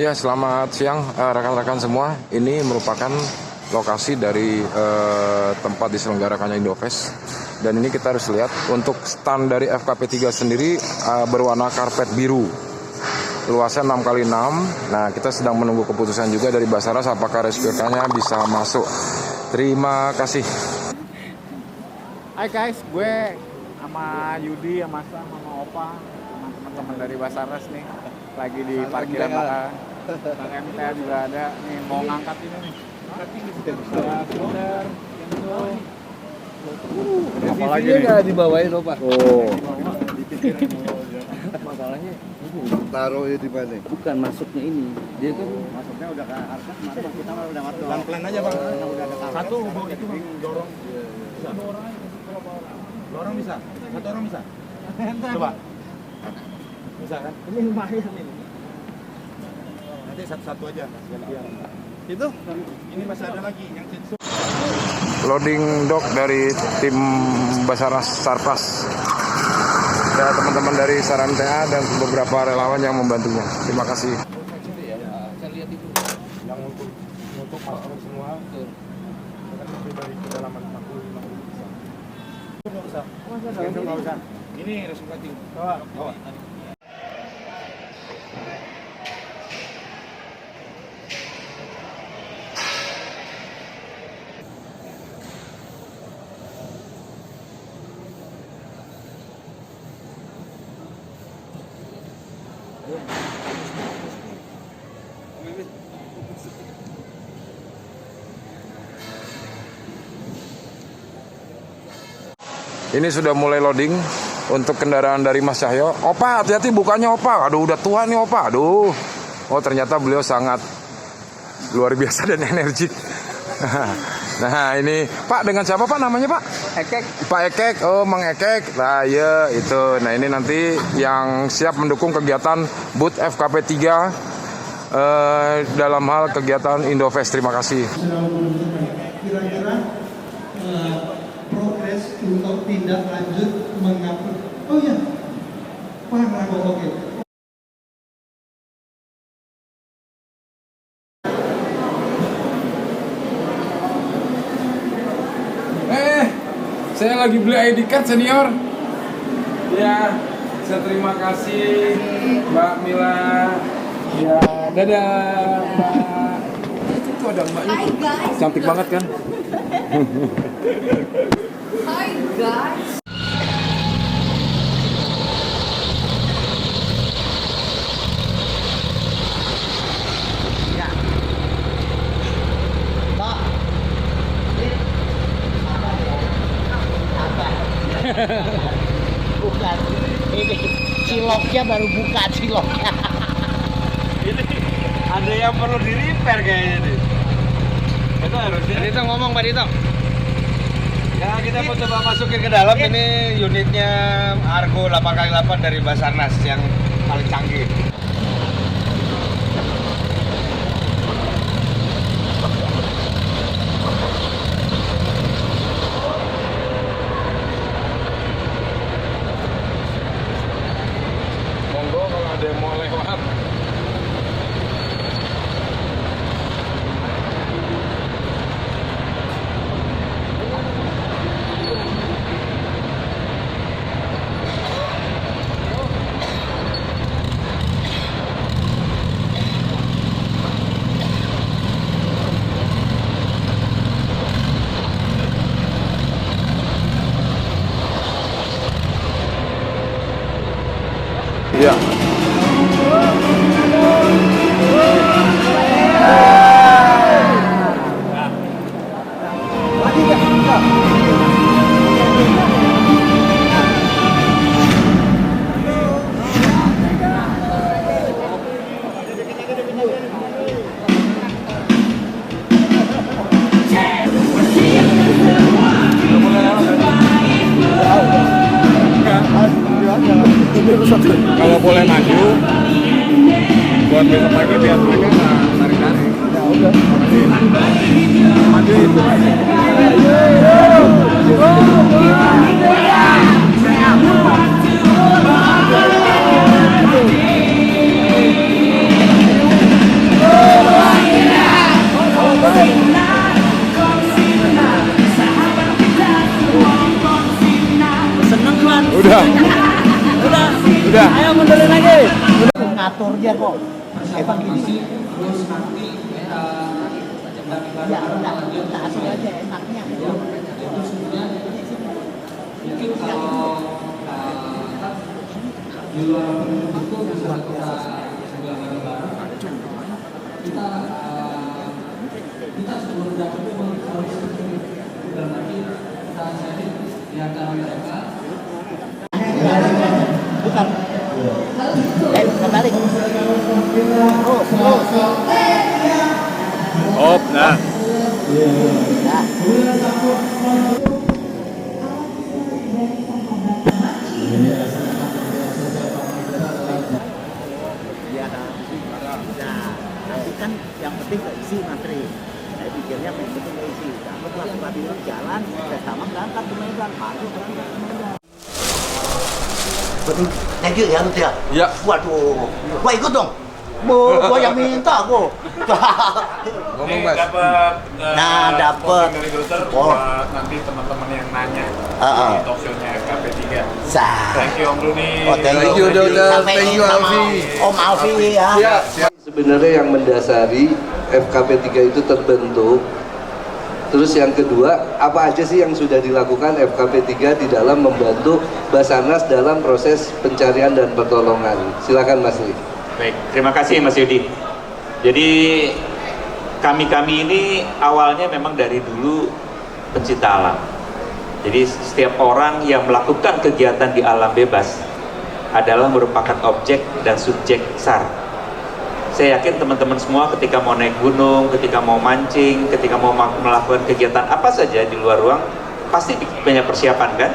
Ya, selamat siang rekan-rekan semua. Ini merupakan lokasi dari tempat diselenggarakannya Indofest. Dan ini kita harus lihat untuk stand dari FKP 3 sendiri berwarna karpet biru. Luasnya 6x6. Nah, kita sedang menunggu keputusan juga dari Basarnas apakah RSPK-nya bisa masuk. Terima kasih. Hai guys, gue sama Yudi, sama Sam, sama Opa, sama teman-teman dari Basarnas nih, lagi di parkiran belakang. Bang MTA juga ada nih, mau ngangkat ini nih. Apalagi nggak dibawain Opa? Oh. Masalahnya taruh di mana? Bukan masuknya ini. Dia kan Masuknya udah ke arkas, kita udah masuk. Pelan-pelan aja Bang. Udah ke Satu bawa itu Bang, dorong. Bisa. Dua orang bisa? Satu orang bisa? Coba. Bisa kan? Ini lumayan ini. Nanti satu-satu aja. Itu? Ini masih ada lagi yang sensor. Loading dock dari tim Basarnas Sarpas. Ada teman-teman dari SAR MTA dan beberapa relawan yang membantunya. Terima kasih. saya lihat itu. Yang untuk masuk semua. Kan lebih dari kedalaman 45 bisa. Nggak usah. Nggak usah. Ini resmi cutting. Bawa. Ini sudah mulai loading untuk kendaraan dari Mas Cahyo. Opa, hati-hati bukanya Opa. Aduh, udah tua nih Opa. Aduh. Oh, ternyata beliau sangat luar biasa dan energik. Nah, ini Pak, dengan siapa Pak namanya Pak? Ekek. Pak Ekek. Oh, Mang Ekek. Nah, ya itu. Nah, ini nanti yang siap mendukung kegiatan BUT FKP 3 dalam hal kegiatan Indofest. Terima kasih. Kira-kira progres untuk tindak lanjut mengupload. Oh ya, Pak Rago, oke. Saya lagi beli ID card senior. Ya, saya terima kasih Mbak Mila. Ya, dadah Mbak. Itu ada Mbaknya. Hi guys. Cantik banget kan? Hi guys. Bukan, ini ciloknya baru buka ciloknya. Ini ada yang perlu di repair kayaknya nih. Itu harusnya. Pak Dito ngomong Pak Dito. Ya kita mau coba masukin ke dalam ini unitnya Argo 8x8 dari Basarnas yang paling canggih. Monggo kalau ada yang mau lewat. Ya. Kalau boleh maju buat besok pagi biar mereka nggak tarik-tarik. Ya udah. Maju itu aja. Udah. Ayo mundurin lagi. Ngatur dia kok. Emang gini. Ya udah, kita asal aja enaknya. Mungkin kalau di luar pendukung sudah kita sebelum dapat harus dan nanti kita cari di antara mereka. Bukan. Kembali. Terus. Op, nah. Nanti kan yang penting nggak isi materi. Saya pikirnya yang penting nggak isi. Kalau pelatih itu jalan, pertama berangkat ke Medan, masuk berangkat ke Medan. Betul, thank you ya Rut ya. Ya. Waduh, gua ikut dong. Gua yang minta gua. Ngomong Mas. Dapet. Dari Gruter Oh. buat nanti teman-teman yang nanya di talk show-nya FKP3. Thank you Om Runi. Oh, Thank you udah. Sampai Thank you sama Alfi. Om Alfi ya. Sebenarnya yang mendasari FKP3 itu terbentuk. Terus yang kedua, apa aja sih yang sudah dilakukan FKP3 di dalam membantu Basarnas dalam proses pencarian dan pertolongan? Silakan Mas Li. Baik, terima kasih Mas Yudi. Jadi kami ini awalnya memang dari dulu pencinta alam. Jadi setiap orang yang melakukan kegiatan di alam bebas adalah merupakan objek dan subjek SAR. Saya yakin teman-teman semua ketika mau naik gunung, ketika mau mancing, ketika mau melakukan kegiatan apa saja di luar ruang, pasti banyak persiapan kan?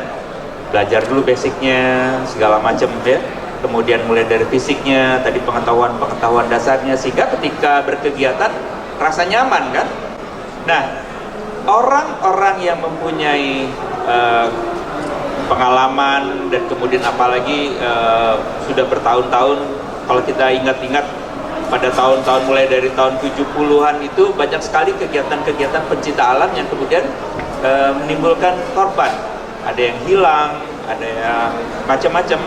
Belajar dulu basicnya, segala macam ya. Kemudian mulai dari fisiknya, tadi pengetahuan dasarnya, sehingga ketika berkegiatan rasa nyaman kan? Nah, orang-orang yang mempunyai pengalaman dan kemudian apalagi sudah bertahun-tahun, kalau kita ingat-ingat pada tahun-tahun mulai dari tahun 70-an itu banyak sekali kegiatan-kegiatan pencinta alam yang kemudian menimbulkan korban. Ada yang hilang, ada yang macam-macam.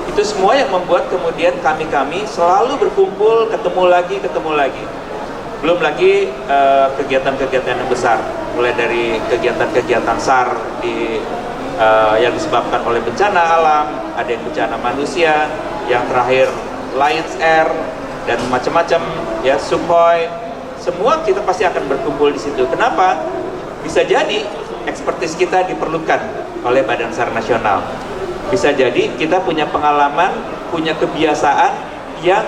Itu semua yang membuat kemudian kami selalu berkumpul, ketemu lagi. Belum lagi kegiatan-kegiatan yang besar, mulai dari kegiatan-kegiatan SAR yang disebabkan oleh bencana alam, ada yang bencana manusia, yang terakhir Lions Air dan macam-macam ya, Sukhoi. Semua kita pasti akan berkumpul di situ. Kenapa? Bisa jadi ekspertis kita diperlukan oleh Badan SAR Nasional. Bisa jadi kita punya pengalaman, punya kebiasaan yang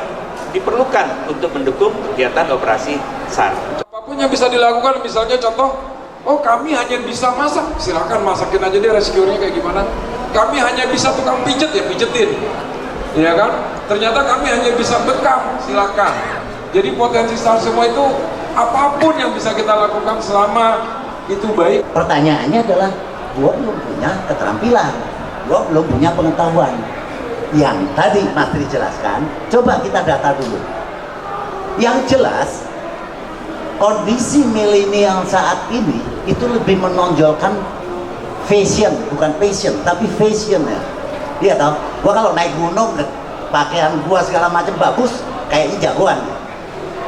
diperlukan untuk mendukung kegiatan operasi SAR. Apapun yang bisa dilakukan, misalnya contoh, oh kami hanya bisa masak, silakan masakin aja deh, resikonya kayak gimana. Kami hanya bisa tukang pijet, ya pijetin, ya kan? Ternyata kami hanya bisa bekam, silakan. Jadi potensi SAR semua itu apapun yang bisa kita lakukan selama itu baik. Pertanyaannya adalah, gua belum punya keterampilan, gua belum punya pengetahuan. Yang tadi Mas Tri jelaskan, coba kita data dulu. Yang jelas, kondisi milenial saat ini itu lebih menonjolkan fashion, bukan passion, tapi fashion ya. Dia tahu, gua kalau naik gunung, pakaian gua segala macam bagus, kayaknya jagoan.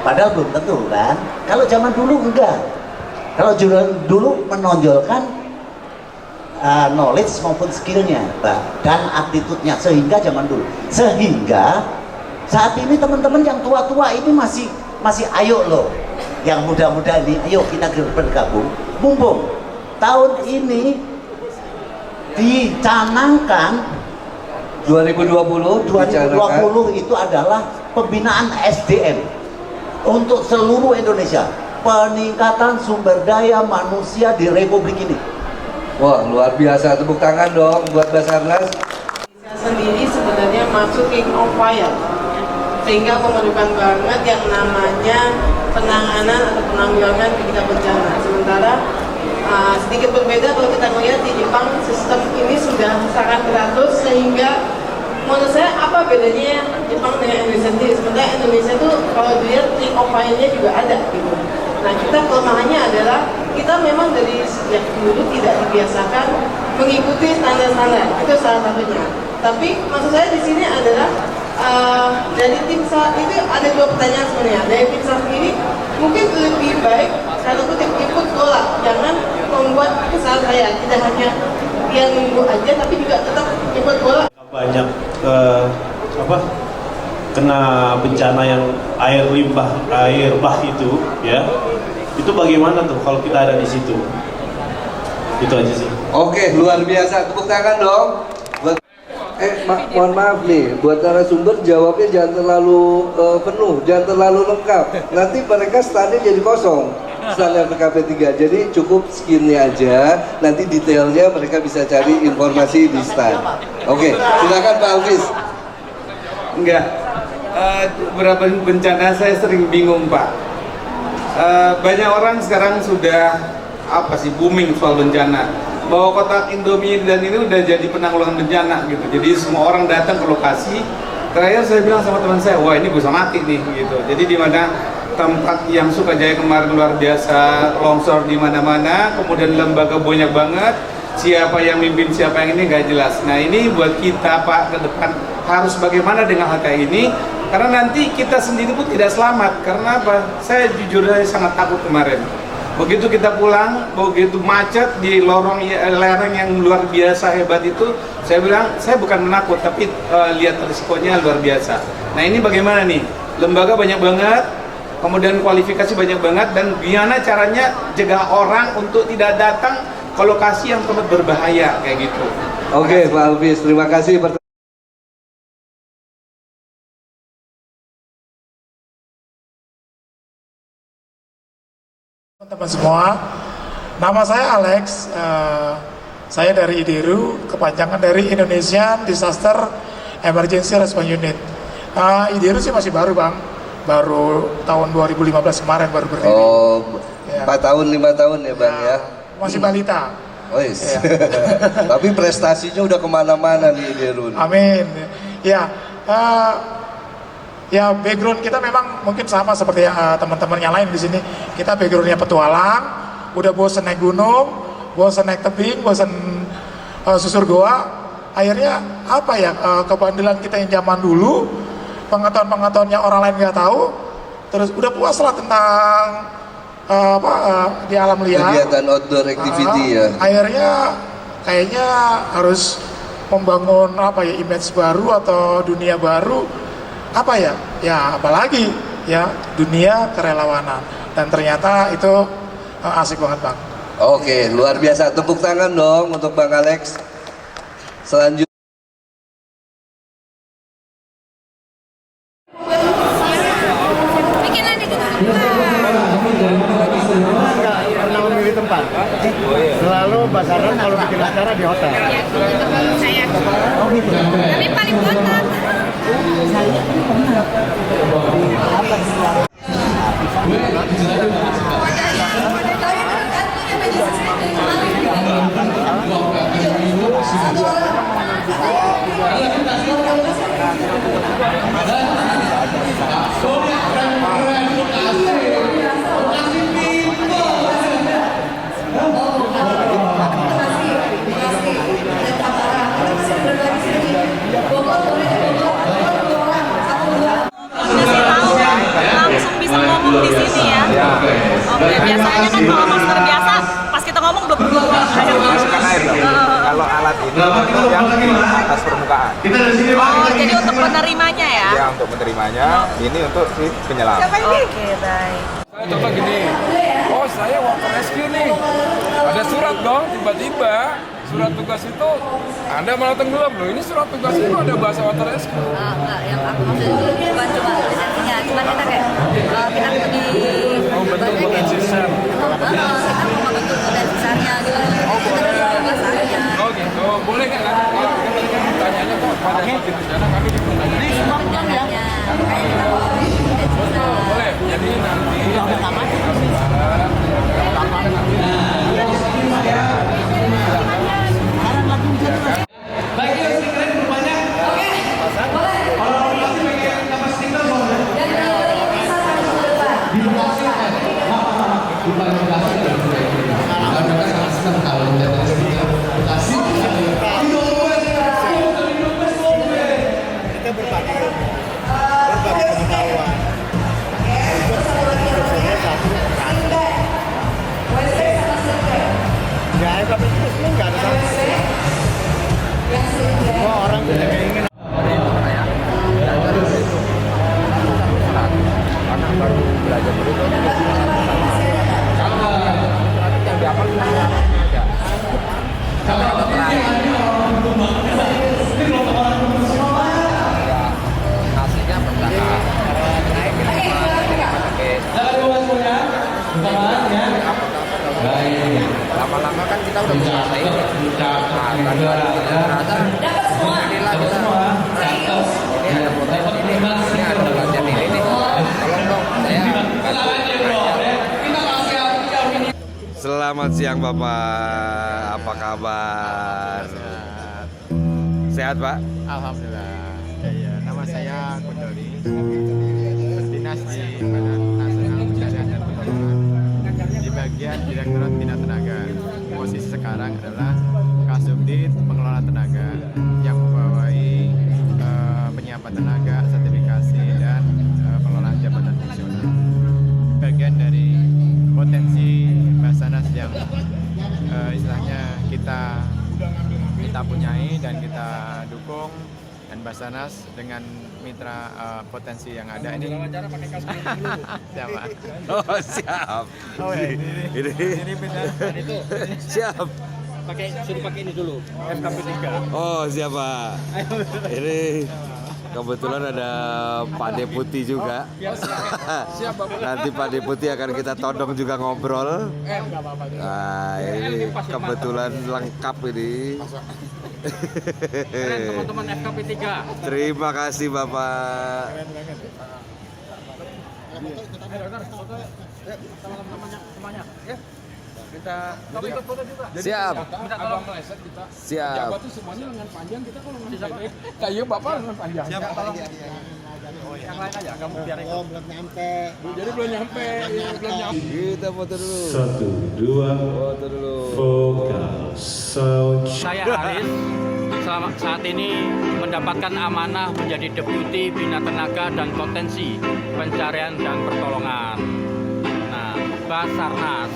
Padahal belum tentu kan. Kalau zaman dulu enggak. Kalau dulu menonjolkan knowledge maupun skillnya dan attitude-nya, sehingga zaman dulu, sehingga saat ini teman-teman yang tua-tua ini masih ayo loh, yang muda-muda ini ayo kita bergabung. Mumpung tahun ini dicanangkan 2020 itu adalah pembinaan SDM untuk seluruh Indonesia, peningkatan sumber daya manusia di Republik ini. Wah, luar biasa. Tepuk tangan dong buat Basarnas. Saya sendiri sebenarnya masuk King of Fire, sehingga memerlukan banget yang namanya penanganan atau penanggulangan ketika bencana. Sementara sedikit berbeda kalau kita melihat di Jepang, sistem ini sudah sangat teratur, sehingga menurut saya apa bedanya Jepang dengan Indonesia sendiri. Sementara Indonesia itu kalau dilihat King of Fire-nya juga ada gitu. Nah, kita kelemahannya adalah kita memang dari sejak dulu tidak dibiasakan mengikuti standar-standar, itu salah satunya. Tapi maksud saya di sini adalah dari tim SAR itu ada dua pertanyaan sebenarnya. Dari tim SAR sendiri mungkin lebih baik kalau kutip ikut bola, jangan membuat kesalahan saya, tidak hanya yang nunggu aja tapi juga tetap ikut bola. Banyak kena bencana yang air bah itu ya, itu bagaimana tuh kalau kita ada di situ? Itu aja sih. Oke, luar biasa, tepuk tangan dong. Mohon maaf nih, buat narasumber jawabnya jangan terlalu penuh, jangan terlalu lengkap. Nanti mereka standnya jadi kosong, stand FKP 3. Jadi cukup skinnya aja, nanti detailnya mereka bisa cari informasi di stand. Oke, silakan Pak Alvis. Enggak, beberapa bencana saya sering bingung Pak. Banyak orang sekarang sudah booming soal bencana. Bahwa kotak Indomie dan ini udah jadi penanggulangan bencana gitu. Jadi semua orang datang ke lokasi. Terakhir saya bilang sama teman saya, wah ini bisa mati nih gitu. Jadi di mana tempat yang Sukajaya kemarin luar biasa, longsor di mana-mana, kemudian lembaga banyak banget. Siapa yang mimpin, siapa yang ini nggak jelas. Nah ini buat kita Pak ke depan harus bagaimana dengan hal kayak ini. Karena nanti kita sendiri pun tidak selamat. Karena apa? Saya jujur saya sangat takut kemarin. Begitu kita pulang, begitu macet di lereng yang luar biasa hebat itu, saya bilang, saya bukan menakut, tapi lihat risikonya luar biasa. Nah ini bagaimana nih? Lembaga banyak banget, kemudian kualifikasi banyak banget, dan gimana caranya cegah orang untuk tidak datang ke lokasi yang tempat berbahaya, kayak gitu. Oke, Pak Alvis, terima kasih. Teman-teman semua, nama saya Alex, saya dari IDIRU, kepanjangan dari Indonesian Disaster Emergency Response Unit. IDIRU sih masih baru Bang, baru tahun 2015 kemarin baru berdiri. Oh, ya. 4 tahun, 5 tahun ya Bang ya? Masih balita. Oh yes. Ya. Tapi prestasinya udah kemana-mana nih IDIRU. Amin. Ya, ya background kita memang mungkin sama seperti teman-teman yang lain di sini. Kita backgroundnya petualang, udah bosen naik gunung, bosen naik tebing, bosen susur goa. Akhirnya apa ya, kebandelan kita yang zaman dulu, pengetahuan-pengetahuan yang orang lain nggak tahu, terus udah puas lah tentang di alam liar. Kegiatan outdoor activity ya. Akhirnya kayaknya harus membangun image baru atau dunia baru. Apalagi ya dunia kerelawanan, dan ternyata itu asik banget Bang. Oke, luar biasa, tepuk tangan dong untuk Bang Alex. Selanjutnya pernah memilih tempat. Selalu Basarnas kalau bikin acara di hotel. Saya. Tapi paling kotor. Saya pernah. Langsung bisa ngomong di sini ya. Oke, biasanya kan kalau masker biasa pas kita ngomong belum Masukkan air dong. Kalau alat ini untuk yang atas permukaan. Oh, jadi untuk penerimanya ya? Ya, untuk penerimanya. Ini untuk si penyelam. Oke, baik. Saya coba gini, oh saya water rescue nih, ada surat dong, tiba-tiba surat tugas itu Anda malah tenggelam loh, ini surat tugas itu ada bahasa water rescue. Enggak, yang aku maksud itu bukan cuma lisensinya, cuma kita kayak kita di bentuk potensisan. kita mau bentuk potensisannya gitu. Oh boleh. Oh gitu, boleh kan? Kalau kita bertanya kok pada saat di bencana kami dipertanya. Ini semua bencananya. Boleh, jadi nanti kita berbagi ilmu, berbagi pengetahuan. Maksudnya satu rasa. Ya, tapi itu nggak ada satu. Semua orang punya keinginan. Anak baru belajar berhitung. Kalau yang diapal aja. Hasilnya bertahap. Lama-lama kan kita udah bisa selesai. Ini ada potensi ini ada belajar ini nih. Tolong dong saya. Selamat siang Bapak, apa kabar? Sehat Pak? Alhamdulillah. Ya, nama saya Kundori, berdinas di Badan Nasional Pencarian dan Pertolongan di bagian Direktorat Bina Tenaga. Posisi sekarang adalah Kasubdit Pengelola Tenaga yang membawahi penyiapan tenaga, sertifikasi dan pengelolaan jabatan fungsional. Bagian dari potensi Basarnas yang istilahnya kita punyai dan kita dukung, dan Basarnas dengan mitra potensi yang ada ini. Siapa? Oh siap. Oh, ini Siap. suruh pakai ini dulu, FKP3. Oh siapa? Ini kebetulan ada Pak Deputi juga. Nanti Pak Deputi akan kita todong juga ngobrol. Nah ini kebetulan lengkap ini. Keren teman-teman FKP3. Terima kasih Bapak. Semuanya, ya. Kita ikut foto juga. Siap. Minta tolong meleset kita. Siap. Jabat itu semuanya lengan panjang, kita kalau lengan pendek. Kayak Bapak lengan panjang. Siap, tolong. Yang lain aja, kamu biar ikut. Belum nyampe. Jadi belum nyampe, ya, belum nyampe. Kita foto dulu. 1, 2, foto dulu. Focus. Sound. Saya Haris, saat ini mendapatkan amanah menjadi Deputi Bina Tenaga dan Potensi Pencarian dan Pertolongan. Nah, Basarnas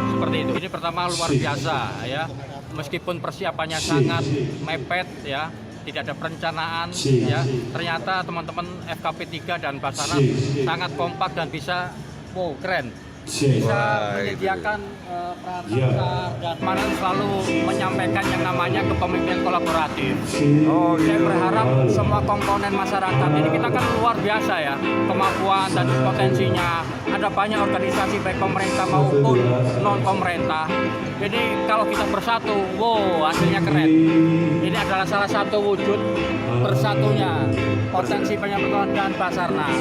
seperti itu. Ini pertama luar biasa ya. Meskipun persiapannya sangat mepet ya, tidak ada perencanaan ya. Ternyata teman-teman FKP3 dan Basarnas sangat kompak dan bisa keren. Bisa menyediakan peralatan dan mana selalu menyampaikan yang namanya kepemimpinan kolaboratif. Saya berharap semua komponen masyarakat ini, kita kan luar biasa ya kemampuan dan potensinya. Ada banyak organisasi baik pemerintah maupun non pemerintah. Jadi kalau kita bersatu, wow hasilnya keren. Ini adalah salah satu wujud bersatunya potensi penyambutan dan Basarnas.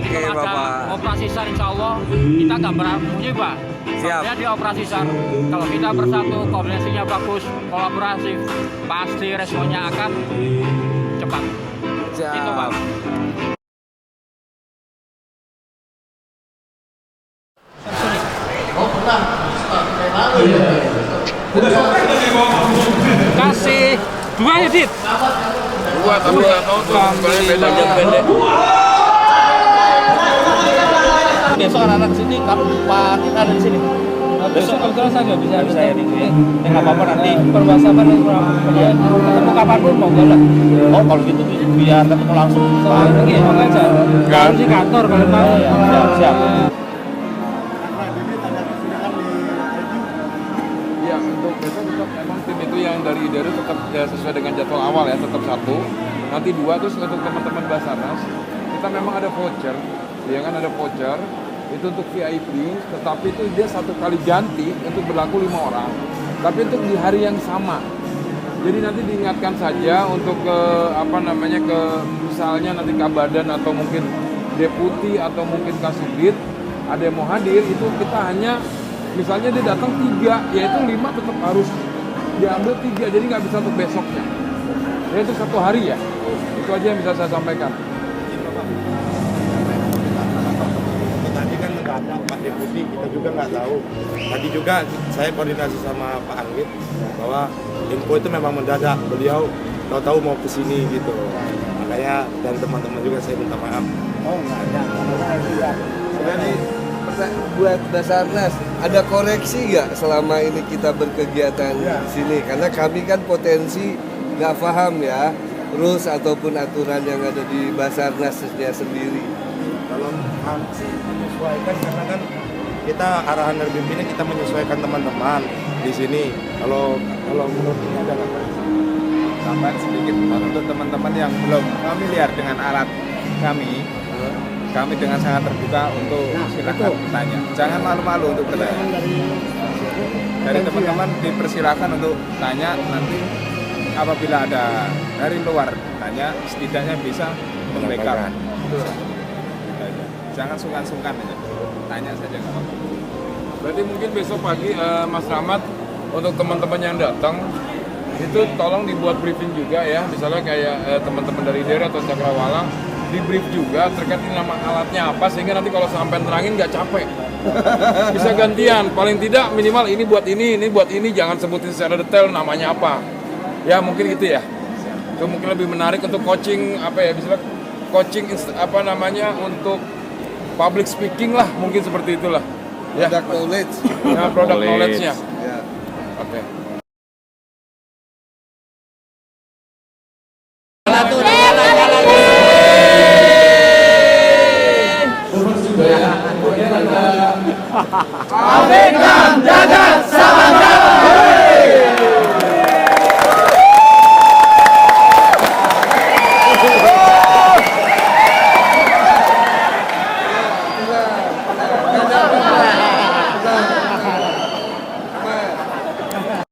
Jadi kalau ada operasi SAR, insya Allah kita nggak berbunyi Pak. Ya di operasi SAR, kalau kita bersatu, koordinasinya bagus, kolaboratif, pasti responnya akan cepat. Itu Pak. Kasih 2 ya, Dit? 2 tapi nggak tahu tuh beda pendek. Besok anak-anak sini, kamu Pak kita ada di sini. Besok kebetulan saya nggak bisa saya di sini. Ya nggak apa-apa nanti. Perbasaban yang ketemu kapanpun mau gak lah. Oh kalau gitu biar ketemu langsung. Soalnya begini, harus di kantor kalau mau. Siap. Ya untuk besok tetap emang tim itu yang dari IDERU tetap ya, sesuai dengan jadwal awal ya, tetap 1. Nanti 2 terus untuk teman-teman Basarnas kita memang ada voucher, ya kan ada voucher itu untuk VIP, tetapi itu dia 1 kali ganti untuk berlaku 5 orang, tapi untuk di hari yang sama. Jadi nanti diingatkan saja untuk ke ke misalnya nanti Kabadan atau mungkin Deputi atau mungkin Kasubdit ada yang mau hadir, itu kita hanya misalnya dia datang 3, yaitu 5 tetap harus diambil 3, jadi nggak bisa untuk besoknya. Ya itu 1 hari ya. Itu aja yang bisa saya sampaikan. Tadi kan nggak ada Pak Deputi, kita juga nggak tahu. Tadi juga saya koordinasi sama Pak Anggit bahwa info itu memang mendadak. Beliau tahu mau ke sini gitu. Makanya dari teman-teman juga saya minta maaf. Oh, enggak ada. Jadi buat Basarnas ada koreksi nggak selama ini kita berkegiatan di sini? Karena kami kan potensi nggak paham ya rules ataupun aturan yang ada di Basarnasnya sendiri. Kalau sih menyesuaikan karena kan kita arahan dari pimpinan kita menyesuaikan teman-teman di sini. Kalau menurut ini adalah tambahan sedikit untuk teman-teman yang belum familiar dengan alat kami dengan sangat terbuka untuk silakan bertanya. Jangan malu-malu untuk bertanya. Dari teman-teman dipersilakan untuk tanya, nanti apabila ada dari luar tanya, setidaknya bisa membackup. Jangan sungkan-sungkan aja. Tanya saja nggak apa-apa. Berarti mungkin besok pagi Mas Rahmat untuk teman-teman yang datang itu tolong dibuat briefing juga ya, misalnya kayak teman-teman dari daerah atau Cakrawala di brief juga terkait nama alatnya apa, sehingga nanti kalau sampai nerangin nggak capek, bisa gantian, paling tidak minimal ini buat ini buat ini, jangan sebutin secara detail namanya apa ya, mungkin gitu ya. Itu mungkin lebih menarik untuk coaching apa ya, misalnya coaching apa namanya untuk public speaking lah, mungkin seperti itulah ya. Product knowledge ya, product knowledge-nya ya. Oke. Kambing dan jagat sama